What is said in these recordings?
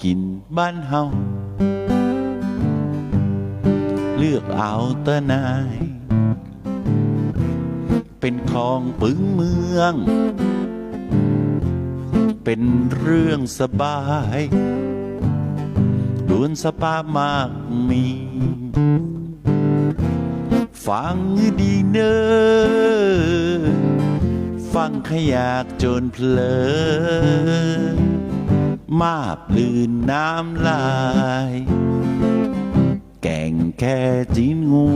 กินบ้านเฮาเลือกเอาแต่นายเป็นของปึงเมืองเป็นเรื่องสบายล้วนสปามากมีฟังดีเนอฟังขยากจนเพลินมาบลื่นน้ำลายแกงแค่จีนงู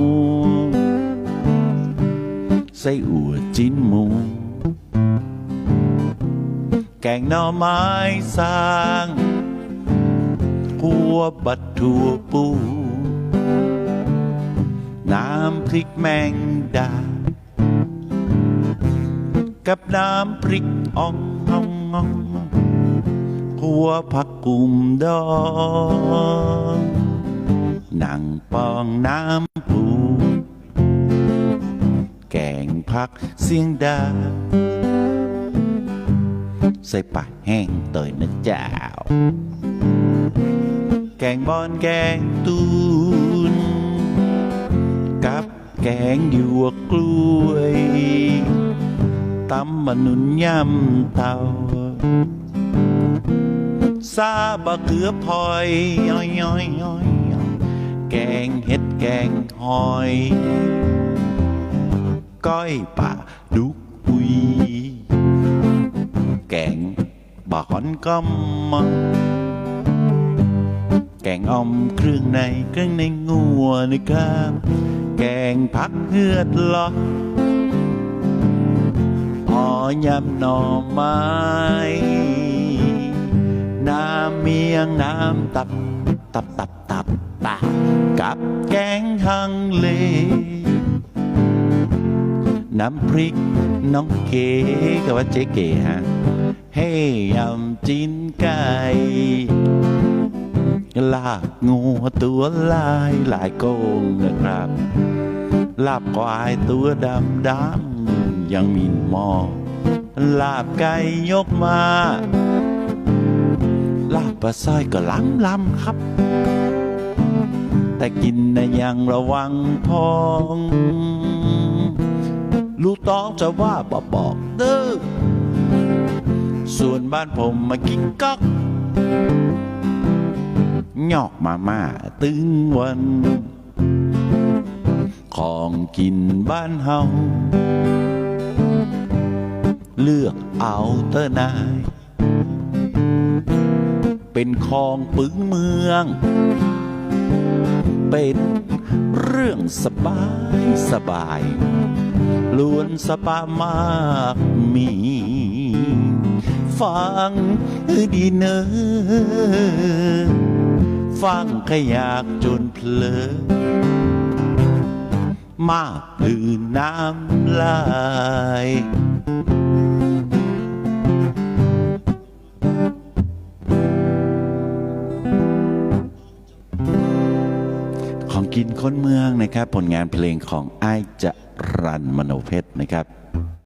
ไส้อั่วจีนหมูแกงหน่อไม้สร้างหัวบัดถั่วปูน้ำพริกแมงดากับน้ำพริกอ่องอ่องอ่องหัวผักกุมดองหนังปองน้ำปูแกงผักเสียงดาใส่ปลาแห้งเตยนะเจ้าแกงบอนแกงตูนกับแกงหยวกกล้วยตำมะนุนย่ำเตาซาบะเขือพลอยย้อยย้อยย้อยแกงเห็ดแกงหอยก้อยป่าดุกอุยแกงบะฮอนก็มาแกงอ่อมเครื่องในงัวนะครับแกงผักเหือดลออยำหน่อไม้น้ำเมียงน้ำตับกับแกงฮังเลน้ำพริกน้องเก๋กับว่าเจ๊เก๋ฮะให้ยำจีนไก่ลาบงูตัวลายโกงนะครับลาบควายตัวดำยังมีหม้อลาบไก่ยกมาลาบปลาสร้อยก็ล้ำครับแต่กินนะยังระวังพองลูกต้องจะว่าบอกเด้อส่วนบ้านผมมากินก๊อกหยอกมาตึงวันของกินบ้านเฮาเลือกเอาเตอร์นายเป็นของปึงเมืองเป็นเรื่องสบายล้วนสปามากมีฟังดีเนอฟังขยากจนเพลินมากลื่นน้ำลายของกินคนเมืองนะครับผลงานเพลงของอ้ายจรัญ มโนเพชรนะครับ